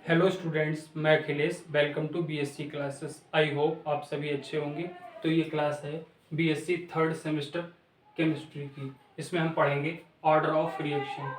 Hello students, मैं Akhilesh. Welcome to BSc classes. I hope आप सभी अच्छे होंगे। तो ये क्लास है बीएससी थर्ड सेमेस्टर केमिस्ट्री की। इसमें हम पढ़ेंगे ऑर्डर ऑफ रिएक्शन।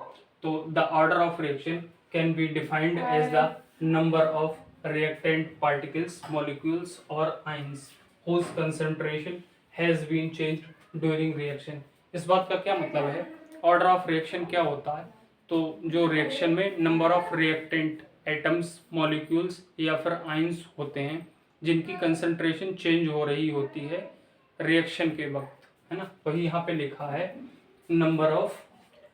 तो the order of reaction can be defined as the number of reactant particles, molecules और ions whose concentration has been changed during reaction। इस बात का क्या मतलब है? ऑर्डर ऑफ रिएक्शन क्या होता है? तो जो रिएक्शन में number of reactant atoms, molecules या फिर आइंस होते हैं जिनकी कंसंट्रेशन चेंज हो रही होती है रिएक्शन के वक्त, है ना, वही यहाँ पे लिखा है number of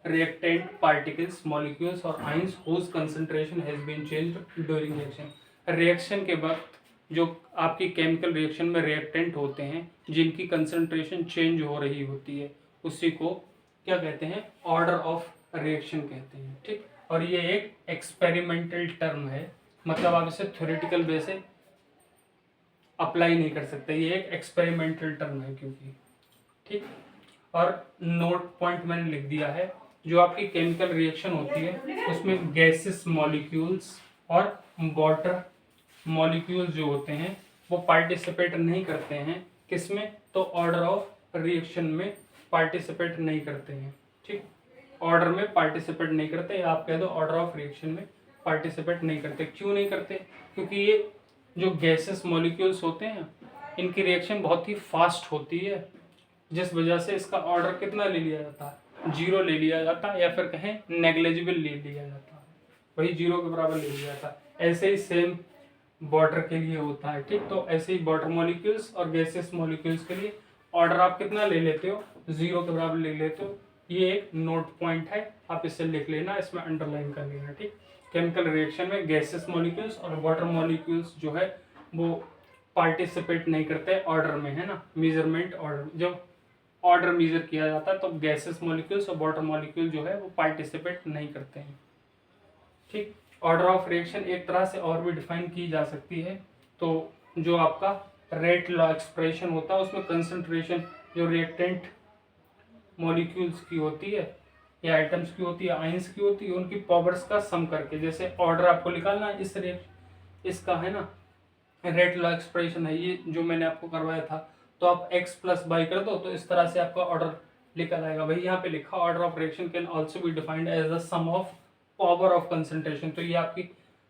reactant particles, molecules और ions whose concentration has been changed during reaction. Reaction के वक्त जो आपकी केमिकल रिएक्शन में रिएक्टेंट होते हैं जिनकी कंसंट्रेशन चेंज हो रही होती है उसी को क्या कहते हैं? ऑर्डर ऑफ रिएक्शन कहते हैं। ठीक, और ये एक एक्सपेरिमेंटल टर्म है, मतलब आप इसे थ्योरेटिकल वे से अप्लाई नहीं कर सकते। ये एक एक्सपेरिमेंटल टर्म है क्योंकि, ठीक। और नोट पॉइंट मैंने लिख दिया है। जो आपकी केमिकल रिएक्शन होती है उसमें गैसेस मॉलिक्यूल्स और वाटर मॉलिक्यूल्स जो होते हैं वो पार्टिसिपेट नहीं करते हैं। किसमें? तो ऑर्डर ऑफ रिएक्शन में पार्टिसिपेट नहीं करते हैं। ठीक, ऑर्डर में पार्टिसिपेट नहीं करते, या आप कह दो ऑर्डर ऑफ रिएक्शन में पार्टिसिपेट नहीं करते। क्यों नहीं करते? क्योंकि ये जो गैसेस मॉलिक्यूल्स होते हैं इनकी रिएक्शन बहुत ही फास्ट होती है, जिस वजह से इसका ऑर्डर कितना ले लिया जाता है? जीरो ले लिया जाता है, या फिर कहें नेग्लिजिबल ले लिया जाता है, वही जीरो के बराबर ले लिया जाता है। ऐसे ही सेम वाटर के लिए होता है। ठीक, तो ऐसे ही वाटर मॉलिक्यूल्स और गैसेस मॉलिक्यूल्स के लिए ऑर्डर आप कितना ले लेते हो? जीरो के बराबर ले लेते हो। ये एक नोट पॉइंट है, आप इसे लिख लेना, इसमें अंडरलाइन कर लेना। ठीक, केमिकल रिएक्शन में गैसेस मॉलिक्यूल्स और वाटर मॉलिक्यूल्स जो है वो पार्टिसिपेट नहीं करते ऑर्डर में, है ना। मेजरमेंट ऑर्डर, जब ऑर्डर मेजर किया जाता है तो गैसेस मॉलिक्यूल्स और वाटर मॉलिक्यूल जो है वो पार्टिसिपेट नहीं करते हैं। ठीक, ऑर्डर ऑफ रिएक्शन एक तरह से और भी डिफाइन की जा सकती है। तो जो आपका रेट लॉ एक्सप्रेशन होता है उसमें कंसंट्रेशन जो रिएक्टेंट मॉलिक्यूल्स की होती है या आइटम्स की होती है, आइंस की होती है, उनकी पावर्स का सम करके, जैसे ऑर्डर आपको निकालना है इस इसका, है ना, रेट लॉ एक्सप्रेशन है ये जो मैंने आपको करवाया था। तो आप x प्लस बाई कर दो तो इस तरह से आपका ऑर्डर निकल आएगा। वही यहाँ पे लिखा, order of reaction can also be defined as the sum of power of concentration. तो ये आपकी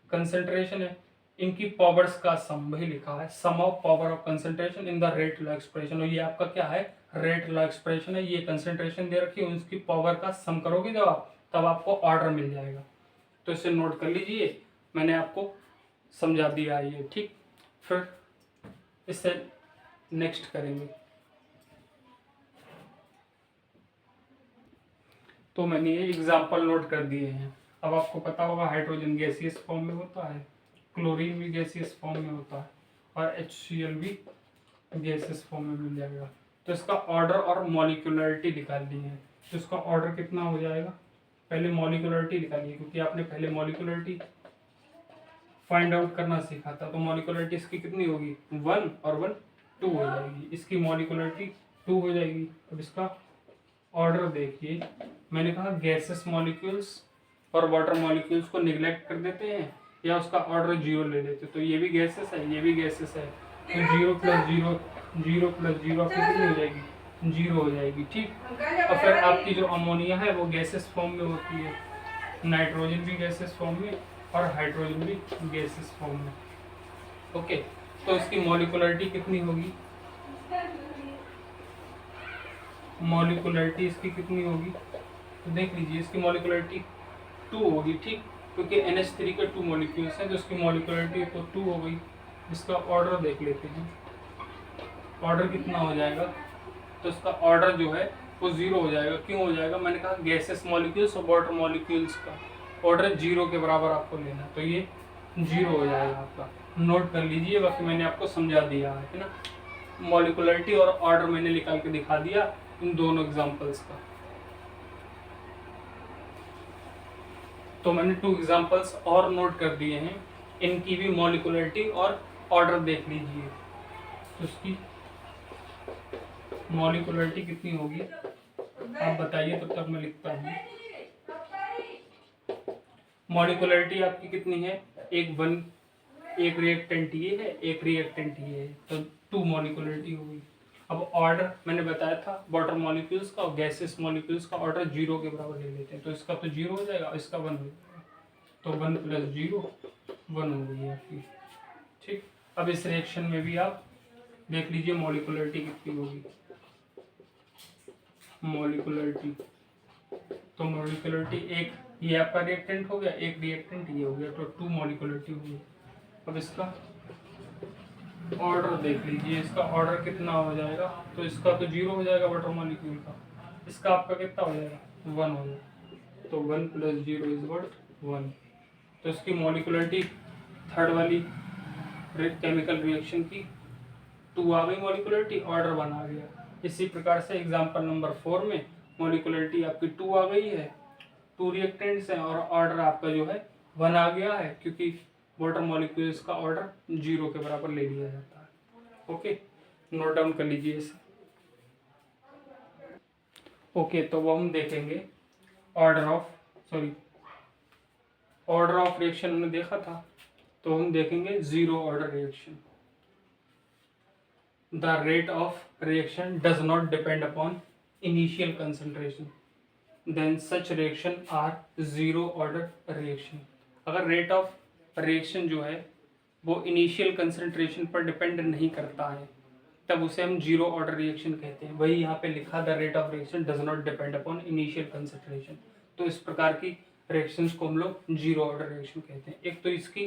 कंसंट्रेशन है, इनकी पावर्स का सम, वही लिखा है sum of power of concentration in the rate law expression. और ये आपका क्या है? रेट लॉ एक्सप्रेशन है। ये कंसंट्रेशन दे रखी है, उसकी पावर का सम करोगे जब आप, तब आपको ऑर्डर मिल जाएगा। तो इसे नोट कर लीजिए, मैंने आपको समझा दिया है ये। ठीक, फिर इससे नेक्स्ट करेंगे। तो मैंने ये एग्जाम्पल नोट कर दिए हैं। अब आपको पता होगा हाइड्रोजन गैसियस फॉर्म में होता है, क्लोरीन भी गैसियस फॉर्म में होता है और HCl भी गैसियस फॉर्म में मिल जाएगा। तो इसका ऑर्डर और मॉलिक्यूलरिटी निकालनी है। तो इसका ऑर्डर कितना हो जाएगा? पहले मॉलिक्यूलरिटी निकालिए, क्योंकि आपने पहले मॉलिक्यूलरिटी फाइंड आउट करना सीखा था। तो मॉलिक्यूलरिटी इसकी कितनी होगी? 1 और 1 2 हो जाएगी। इसकी मॉलिक्यूलरिटी 2 हो जाएगी। अब इसका ऑर्डर देखिए, मैंने कहा गैसेस मॉलिक्यूल्स और वाटर मॉलिक्यूल्स को निगलेक्ट कर देते हैं या उसका ऑर्डर जीरो ले लेते। तो ये भी गैसेस है, ये भी गैसेस है, तो जीरो प्लस जीरो आपकी कितनी हो जाएगी? जीरो हो जाएगी। ठीक, और फिर आपकी जो अमोनिया है वो गैसेस फॉर्म में होती है, नाइट्रोजन भी गैसेस फॉर्म में और हाइड्रोजन भी गैसेस फॉर्म में। ओके, तो इसकी मॉलिक्यूलरिटी कितनी होगी? मॉलिक्यूलरिटी इसकी कितनी होगी? तो देख लीजिए, इसकी मॉलिक्यूलरिटी 2 होगी। ठीक, क्योंकि NH3 के 2 मॉलिक्यूल्स हैं, तो इसकी मॉलिक्यूलरिटी तो 2 हो गई। इसका ऑर्डर देख लेते हैं, ऑर्डर कितना हो जाएगा? तो इसका ऑर्डर जो है वो 0 हो जाएगा। क्यों हो जाएगा? मैंने कहा गैसेस मॉलिक्यूल्स और वाटर मॉलिक्यूल्स का ऑर्डर 0 के बराबर आपको लेना, तो ये 0 हो जाएगा आपका। नोट कर लीजिए, बाकी मैंने आपको समझा दिया है ना। मॉलिक्यूलरिटी और ऑर्डर मैंने निकाल के दिखा दिया इन दोनों एग्जांपल्स का। तो मैंने 2 एग्जांपल्स और नोट कर दिए हैं, इनकी भी मॉलिक्यूलरिटी और ऑर्डर देख लीजिए। तो इसकी मॉलिक्यूलरिटी कितनी होगी आप बताइए, तब तक मैं लिखता हूँ। मॉलिक्यूलरिटी आपकी कितनी है? एक रिएक्टेंट ये है, एक रिएक्टेंट ये है, तो 2 मॉलिक्युलरिटी हो गई। अब ऑर्डर मैंने बताया था वाटर मॉलिक्यूल्स का और गैसेस मॉलिक्यूल्स का ऑर्डर 0 के बराबर ले लेते हैं, तो इसका तो 0 हो जाएगा, इसका 1 हो जाएगा, तो 1 + 0 1 हो गई आपकी। ठीक, अब इस रिएक्शन में भी आप देख लीजिए मॉलिक्युलरिटी कितनी होगी। मॉलिक्युलरिटी, तो मॉलिक्युलरिटी एक ये आपका रिएक्टेंट हो गया, एक रिएक्टेंट ये हो गया, तो 2 मॉलिक्युलरिटी हो गई। अब इसका ऑर्डर देख लीजिए, इसका ऑर्डर कितना हो जाएगा, तो इसका तो 0 हो जाएगा वाटर मॉलिक्यूल का, इसका आपका कितना हो जाएगा 1 हो जाएगा, तो 1 + 0 = 1। तो इसकी मॉलिक्युलरिटी थर्ड वाली केमिकल रिएक्शन की 2 आ गई मॉलिक्युलरिटी, ऑर्डर 1 आ गया। इसी प्रकार से एग्जांपल नंबर 4 में मॉलिक्युलरिटी आपकी 2 आ गई है, 2 रिएक्टेंट्स हैं और ऑर्डर आपका जो है 1 आ गया है, क्योंकि वाटर मॉलिक्यूल्स का ऑर्डर 0 के बराबर ले लिया जाता है। ओके, नोट डाउन कर लीजिए इसे। ओके, तो वो हम देखेंगे ऑर्डर ऑफ रिएक्शन हमने देखा था, तो हम देखेंगे 0 order reaction. The rate of reaction does not depend upon initial concentration, then such reaction are 0 order reaction. अगर रेट ऑफ रिएक्शन जो है वो इनिशियल कंसंट्रेशन पर डिपेंड नहीं करता है, तब उसे हम 0 ऑर्डर रिएक्शन कहते हैं। वही यहाँ पे लिखा, the rate of reaction does not depend upon initial concentration. तो इस प्रकार की रिएक्शंस को हम लोग 0 ऑर्डर रिएक्शन कहते हैं। एक तो इसकी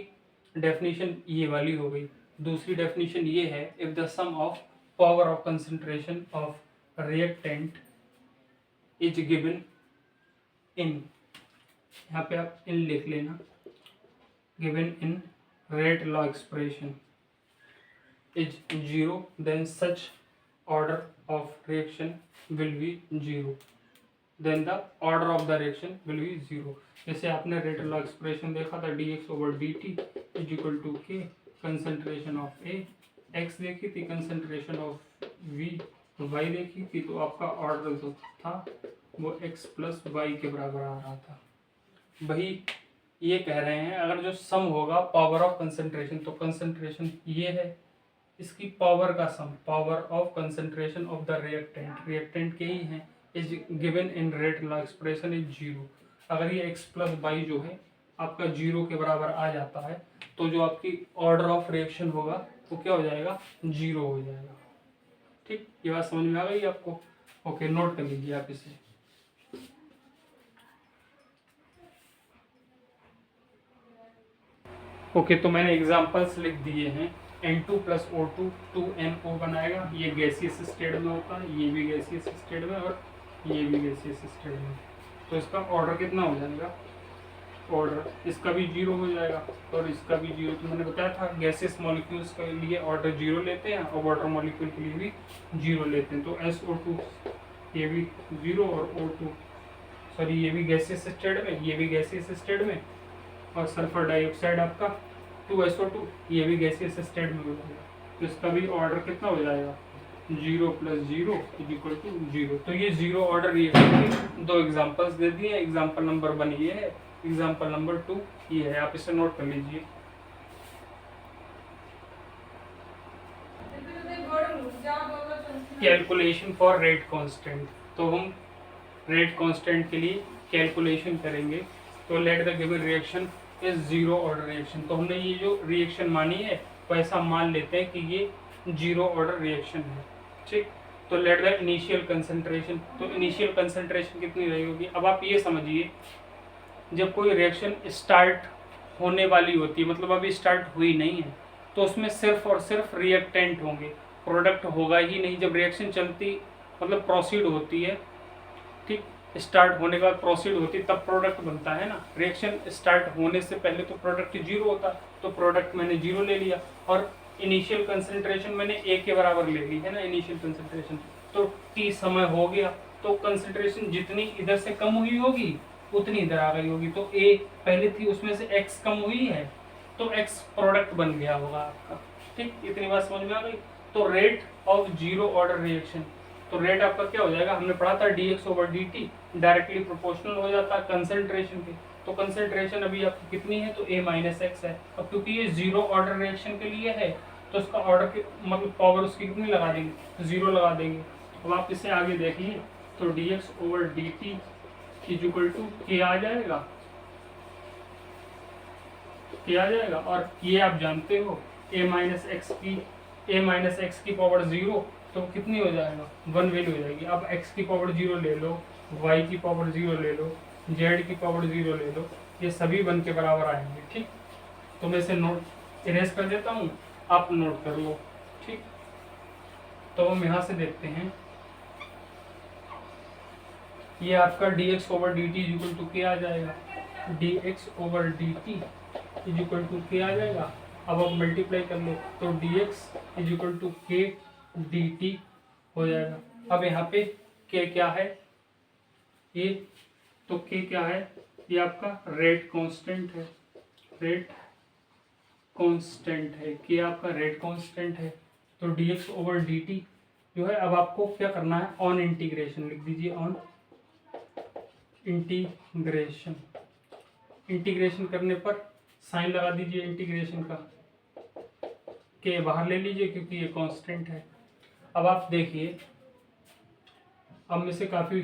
डेफिनेशन ये वाली हो गई, दूसरी डेफिनेशन ये है, if the sum of power of concentration of reactant is given in, यहाँ पे आप इन लिख लेना, given in rate law expression is 0, then such order of reaction will be 0, then the order of the reaction will be 0। जैसे आपने rate law expression देखा था, dx/dt = k, concentration of A, x देखी थी, कंसंट्रेशन ऑफ V, y देखी थी, तो आपका ऑर्डर जो था वो x + y के बराबर आ रहा था। वही ये कह रहे हैं, अगर जो सम होगा पावर ऑफ कंसंट्रेशन, तो कंसंट्रेशन ये है, इसकी पावर का sum, power of concentration of the reactant के ही है, is given in rate law expression is 0। अगर ये x + y जो है आपका 0 के बराबर आ जाता है, तो जो आपकी ऑर्डर ऑफ रिएक्शन होगा वो क्या हो जाएगा 0 हो जाएगा। ठीक, ये बात समझ में आ गई आपको। ओके, नोट कर लीजिए आप इसे। ओके, तो मैंने एग्जांपल्स लिख दिए हैं। N2 + O2 2NO बनाएगा, ये गैसियस स्टेट में होता है, ये भी गैसियस स्टेट में और ये भी गैसियस स्टेट में। तो इसका ऑर्डर कितना हो जाएगा, ऑर्डर इसका भी 0 हो जाएगा और इसका भी 0। तो मैंने बताया था गैसियस मॉलिक्यूल्स के लिए ऑर्डर 0 लेते हैं और वाटर मॉलिक्यूल के लिए भी 0 लेते हैं। तो SO2 ये भी 0 और O2 सॉरी ये भी गैसियस स्टेट में, ये भी गैसियस स्टेट में, और सल्फर डाइऑक्साइड आपका 2SO2 ये भी गैसियस स्टेट में हो जाएगा। तो इसका भी ऑर्डर कितना हो जाएगा 0 + 0 = 0। तो ये 0 ऑर्डर रिएक्शन के 2 एग्जांपल्स दे दिए। एग्जांपल नंबर 1 ये है, एग्जांपल नंबर 2 ये है, आप इसे नोट कर लीजिए। कैलकुलेशन फॉर रेट कांस्टेंट, तो हम रेट कांस्टेंट के लिए कैलकुलेशन करेंगे। तो let the given reaction is 0 order reaction. तो हमने ये जो रिएक्शन मानी है वो ऐसा मान लेते हैं कि ये 0 ऑर्डर रिएक्शन है। ठीक, तो लेट द इनिशियल कंसंट्रेशन, तो इनिशियल कंसंट्रेशन कितनी रही होगी। अब आप ये समझिए, जब कोई रिएक्शन स्टार्ट होने वाली होती है, मतलब अभी स्टार्ट हुई नहीं है, तो उसमें सिर्फ और सिर्फ रिएक्टेंट होंगे, प्रोडक्ट होगा ही नहीं। जब रिएक्शन चलती मतलब प्रोसीड होती है, ठीक, स्टार्ट होने के बाद प्रोसीड होती है, तब प्रोडक्ट बनता है ना। रिएक्शन स्टार्ट होने से पहले तो प्रोडक्ट 0 होता, तो प्रोडक्ट मैंने 0 ले लिया और इनिशियल कंसंट्रेशन मैंने A के बराबर ले ली है ना, इनिशियल कंसंट्रेशन। तो T समय हो गया, तो कंसंट्रेशन जितनी इधर से कम हुई होगी उतनी इधर आ गई होगी। तो A पहले थी, उसमें से X कम हुई है, तो X प्रोडक्ट बन गया होगा आपका। ठीक, इतनी बात समझ में आ गई। तो रेट ऑफ 0 ऑर्डर रिएक्शन, तो रेट आपका क्या हो जाएगा, हमने पढ़ा था dx over dt directly proportional हो जाता है कंसंट्रेशन के। तो कंसंट्रेशन अभी आपकी कितनी है, तो a माइनस एक्स है। अब क्योंकि ये जीरो ऑर्डर रिएक्शन के लिए है तो उसका ऑर्डर के मतलब पावर उसकी कितनी लगा देंगे, जीरो लगा देंगे। अब आप इसे आगे देखिए तो dx over dt is equal to k आ जाएगा, किया जाएगा। और ये आप जानते हो a माइनस एक्स की पावर जीरो तो कितनी हो जाएगा, 1 वैल्यू हो जाएगी। अब x की पावर जीरो ले लो, y की पावर जीरो ले लो, z की पावर जीरो ले लो, ये सभी 1 के बराबर आएंगे। ठीक, तो मैं इसे नोट इरेज कर देता हूँ, आप नोट कर लो। ठीक, तो हम यहाँ से देखते हैं ये आपका dx over dt is equal to k आ जाएगा, dx over dt is equal to k आ जाएगा। अब आप मल्टीप्लाई कर लो तो dx इज इक्वल टू के dt हो जाएगा। अब यहाँ पे k क्या है, ये तो k क्या है, ये आपका रेट कांस्टेंट है, रेट कांस्टेंट है, k आपका रेट कांस्टेंट है। तो dx ओवर dt जो है, अब आपको क्या करना है, ऑन इंटीग्रेशन लिख दीजिए, ऑन इंटीग्रेशन। इंटीग्रेशन करने पर साइन लगा दीजिए इंटीग्रेशन का, के बाहर ले लीजिए क्योंकि ये कांस्टेंट है। अब आप देखिए, अब में से काफ़ी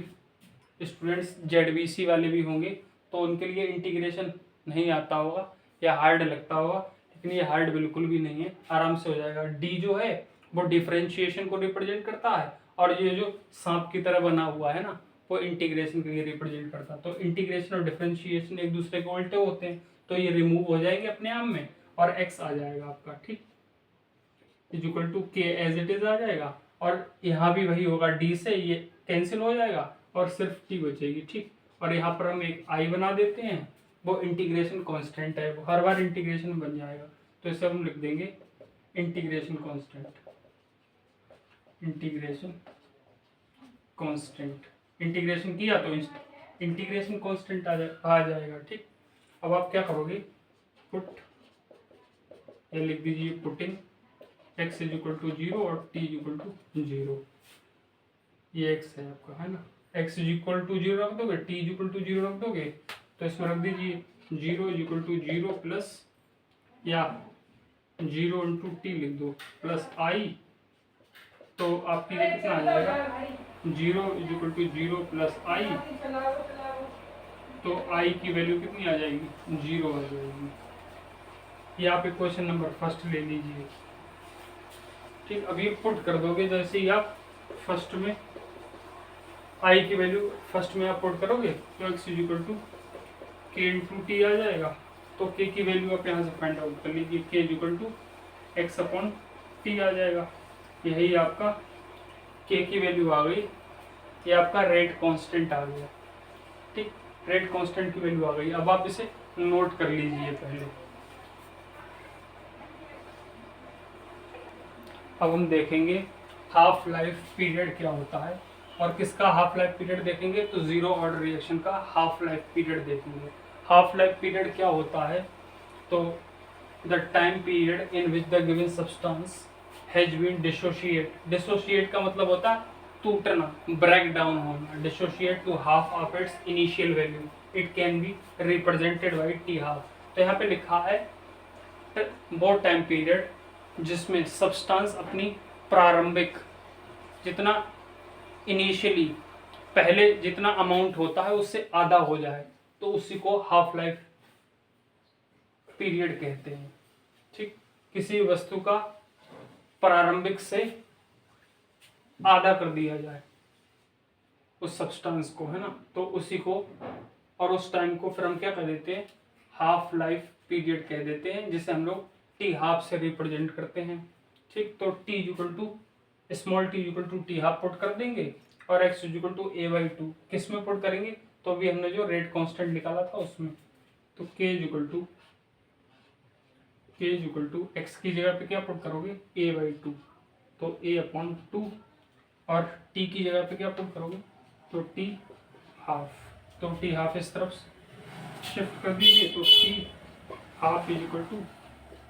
स्टूडेंट्स जेडबीसी वाले भी होंगे तो उनके लिए इंटीग्रेशन नहीं आता होगा या हार्ड लगता होगा, लेकिन ये हार्ड बिल्कुल भी नहीं है, आराम से हो जाएगा। डी जो है वो डिफरेंशिएशन को रिप्रेजेंट करता है और ये जो सांप की तरह बना हुआ है ना वो इंटीग्रेशन के लिए रिप्रेजेंट करता है। तो इंटीग्रेशन और डिफरेंशिएशन एक दूसरे के उल्टे होते हैं, तो ये रिमूव हो जाएंगे अपने आप में और x आ जाएगा आपका। ठीक, इज इक्वल टू के एज इट इज आ जाएगा और यहाँ भी वही होगा, डी से ये कैंसिल हो जाएगा और सिर्फ टी बचेगी। ठीक, और यहाँ पर हम एक आई बना देते हैं, वो इंटीग्रेशन कांस्टेंट है, वो हर बार इंटीग्रेशन बन जाएगा। तो इसे हम लिख देंगे integration constant, integration constant. Integration किया तो इंटीग्रेशन कांस्टेंट आ जाएगा। ठीक, अब आप क्या करोगे, पुट ये लिख दीजिए, putting x is equal to 0 और t इज इक्वल टू 0। ये x है आपका, है ना, x इज इक्वल टू 0 रख दोगे, t इज इक्वल टू 0 रख दोगे, तो इसमें रख दीजिए 0 इज इक्वल टू 0 प्लस या 0 इंटू टी लिख दो प्लस i, तो आपके लिए कितना आ जाएगा, 0 is equal to 0 plus i, तो i की वैल्यू कितनी आ जाएगी, 0 आ जाएगी। ये आप क्वेश्चन नंबर फर्स्ट ले लीजिए। ठीक, अभी पुट कर दोगे, जैसे ही आप फर्स्ट में आई की वैल्यू फर्स्ट में आप पुट करोगे तो x इज इक्वल टू के इंटू टी आ जाएगा। तो k की वैल्यू आप यहाँ से फाइंड आउट कर लीजिए, k is equal to x upon t आ जाएगा। यही आपका k की वैल्यू आ गई, ये आपका रेट कांस्टेंट आ गया। ठीक, रेट कांस्टेंट की वैल्यू आ गई। अब आप इसे नोट कर लीजिए पहले। अब हम देखेंगे हाफ लाइफ पीरियड क्या होता है, और किसका हाफ लाइफ पीरियड देखेंगे, तो जीरो ऑर्डर रिएक्शन का हाफ लाइफ पीरियड देखेंगे। हाफ लाइफ पीरियड क्या होता है, तो the time period in which the given substance has been dissociate. Dissociate का मतलब होता है टूटना, ब्रेक डाउन होना। Dissociate to half of its initial value, it can be represented by t half. तो यहाँ पे लिखा है वो टाइम पीरियड जिसमें सब्सटेंस अपनी प्रारंभिक जितना इनिशियली पहले जितना अमाउंट होता है उससे आधा हो जाए, तो उसी को हाफ लाइफ पीरियड कहते हैं। ठीक, किसी वस्तु का प्रारंभिक से आधा कर दिया जाए उस सब्सटेंस को, है ना, तो उसी को, और उस टाइम को फिर हम क्या कह देते हैं, हाफ लाइफ पीरियड कह देते हैं, जिसे हम लोग टी हाफ से रिप्रेजेंट करते हैं। ठीक, तो t equal to small t equal to t half put कर देंगे और x equal to a by two किस में पुट करेंगे, तो अभी हमने जो रेट कांस्टेंट निकाला था उसमें, तो के इक्वल टू एक्स की जगह पे क्या पुट करोगे, ए बाई टू, तो ए अपॉन टू, और टी की जगह पे क्या पुट करोगे, तो टी हाफ, तो टी हाफ इस तरफ शिफ्ट कर दीजिए, तो t half is equal to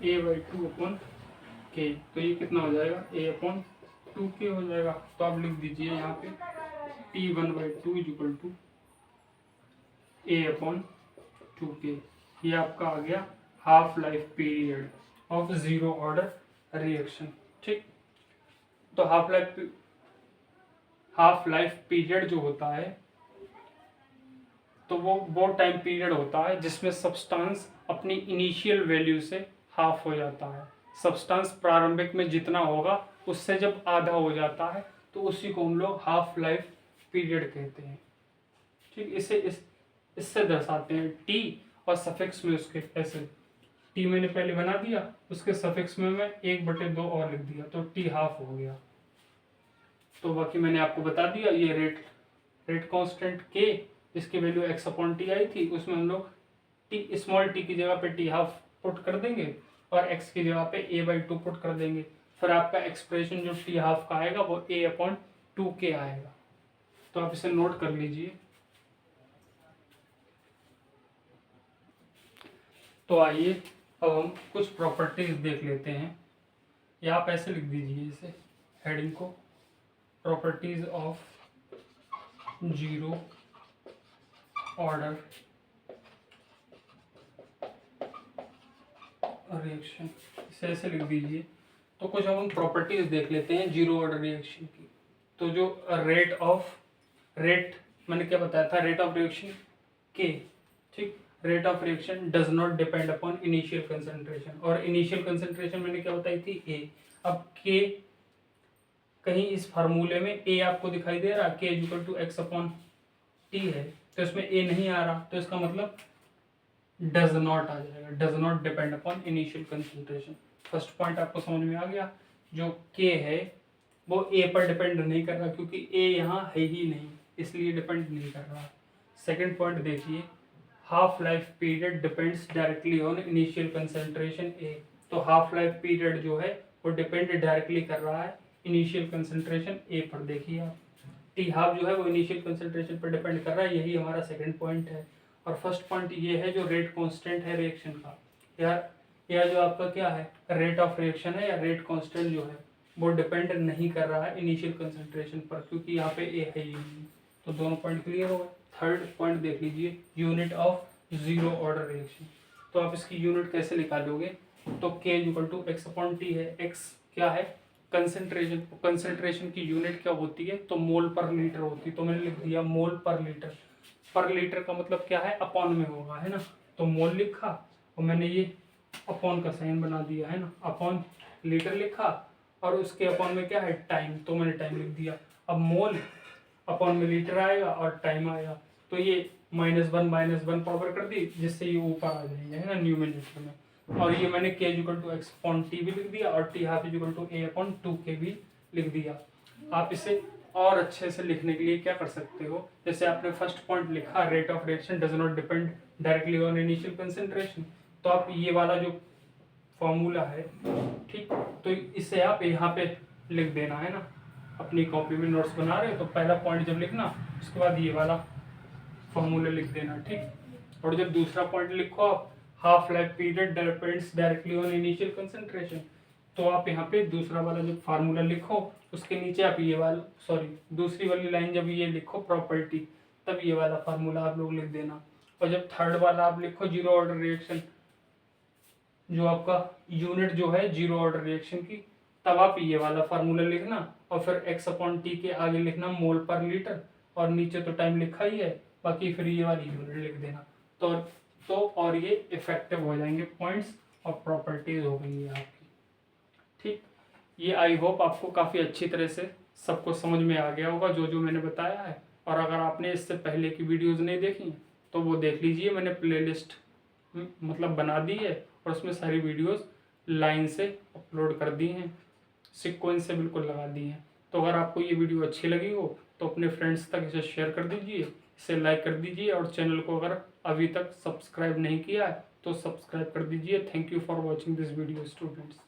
a by two upon k, तो ये कितना हो जाएगा, ए अपॉन 2k हो जाएगा। तो आप लिख दीजिए यहाँ पे T1/2 इक्वल टू A/2k। ये आपका आ गया half life period of zero order reaction. ठीक, तो हाफ लाइफ पीरियड जो होता है तो वो टाइम पीरियड होता है जिसमें सब्सटेंस अपनी इनिशियल वैल्यू से हाफ हो जाता है। सब्सटेंस प्रारंभिक में जितना होगा उससे जब आधा हो जाता है तो उसी को हम लोग हाफ लाइफ पीरियड कहते हैं। ठीक, इससे दर्शाते हैं टी और सफिक्स में उसके ऐसे। टी मैंने पहले बना दिया, उसके सफिक्स में मैं 1/2 और लिख दिया तो टी हाफ हो गया। तो बाकी मैंने आपको बता दिया ये रेट कांस्टेंट के जिसकी वैल्यू x/t आई थी उसमें हम लोग टी स्मॉल टी की जगह पे टी हाफ पुट कर देंगे और x की जगह पे A/2 पुट कर देंगे। फिर आपका एक्सप्रेशन जो टी हाफ का आएगा वो A/2k आएगा। तो आप इसे नोट कर लीजिए। तो आइए अब हम कुछ प्रॉपर्टीज देख लेते हैं, या आप ऐसे लिख दीजिए इसे हेडिंग को, properties of zero order reaction, इसे ऐसे लिख दीजिए। तो कुछ अब हम प्रॉपर्टीज देख लेते हैं जीरो ऑर्डर रिएक्शन की। तो जो रेट मैंने क्या बताया था, रेट ऑफ रिएक्शन के। ठीक, rate of reaction does not depend upon initial concentration, और इनिशियल कंसंट्रेशन मैंने क्या बताई थी ए। अब के कहीं इस फार्मूले में ए आपको दिखाई दे रहा, के इक्वल टू x/t है, तो इसमें ए नहीं आ रहा, तो इसका मतलब डज नॉट आ जाएगा, does not depend upon initial concentration. First point आपको समझ में आ गया। जो के है वो ए पर डिपेंड नहीं कर रहा क्योंकि ए यहाँ है ही नहीं, इसलिए डिपेंड नहीं कर रहा। सेकंड पॉइंट देखिए, half life period depends directly on initial concentration A. तो हाफ लाइफ पीरियड जो है वो डिपेंड डायरेक्टली कर रहा है इनिशियल कंसंट्रेशन ए पर। देखिए आप टी हाफ जो है वो इनिशियल कंसंट्रेशन पर डिपेंड कर रहा है, यही हमारा सेकंड पॉइंट है। और फर्स्ट पॉइंट ये है जो रेट कांस्टेंट है रिएक्शन का, या जो आपका क्या है रेट ऑफ रिएक्शन है या रेट कांस्टेंट जो है वो डिपेंड नहीं कर रहा है इनिशियल कंसंट्रेशन पर क्योंकि यहाँ पे ए है ही नहीं। तो दोनों पॉइंट क्लियर हो गए। थर्ड पॉइंट देख लीजिए, unit of zero order reaction. तो आप इसकी यूनिट कैसे निकालोगे, तो K इक्वल टू x/t है। x क्या है कंसंट्रेशन, कंसंट्रेशन की यूनिट क्या होती है तो मोल पर लीटर होती है। तो मैंने लिख दिया मोल पर लीटर। पर लीटर का मतलब क्या है अपॉन में होगा, है ना। तो मोल लिखा और मैंने ये अपॉन का साइन बना दिया, है ना, अपॉन लीटर लिखा और उसके अपॉन में क्या है टाइम, तो मैंने टाइम लिख दिया। अब मोल अपॉन में लीटर आएगा और टाइम आएगा, तो ये -1 पावर कर दी जिससे ये ऊपर आ जाएंगे, है ना, न्यूमरेटर में। और ये मैंने k इक्वल टू x/t भी लिख दिया और t half equal to A/2k भी लिख दिया। आप इसे और अच्छे से लिखने के लिए क्या कर सकते हो, जैसे आपने फर्स्ट पॉइंट लिखा rate of reaction does not depend directly on initial concentration, तो आप ये वाला जो फॉर्मूला है, ठीक, तो इसे आप यहाँ पे लिख देना, है ना। अपनी कॉपी में नोट्स बना रहे हो तो पहला पॉइंट जब लिखना उसके बाद ये वाला फॉर्मूला लिख देना, ठीक। और जब दूसरा पॉइंट लिखो आप half life period depends directly on initial concentration, तो आप यहाँ पे दूसरा वाला जब फार्मूला लिखो उसके नीचे आप ये वाला दूसरी वाली लाइन जब ये लिखो प्रॉपर्टी, तब ये वाला फार्मूला आप लोग लिख देना। और जब थर्ड वाला आप लिखो जीरो ऑर्डर रिएक्शन, जो आपका यूनिट जो है जीरो ऑर्डर रिएक्शन की, तब आप ये वाला फार्मूला लिखना और फिर x/t के आगे लिखना मोल पर लीटर और नीचे तो टाइम लिखा ही है, बाकी फिर ये वाली यूनिट लिख देना। तो और ये इफेक्टिव हो जाएंगे पॉइंट्स और प्रॉपर्टीज हो गई है आपकी, ठीक। ये आई होप आपको काफ़ी अच्छी तरह से सबको समझ में आ गया होगा जो जो मैंने बताया है। और अगर आपने इससे पहले की वीडियोज़ नहीं देखी तो वो देख लीजिए, मैंने प्लेलिस्ट मतलब बना दी है और उसमें सारी वीडियोज़ लाइन से अपलोड कर दी हैं, सीक्वेंस से बिल्कुल लगा दी हैं। तो अगर आपको ये वीडियो अच्छी लगी हो तो अपने फ्रेंड्स तक इसे शेयर कर दीजिए, इसे लाइक कर दीजिए और चैनल को अगर अभी तक सब्सक्राइब नहीं किया है तो सब्सक्राइब कर दीजिए। Thank you for watching this video students.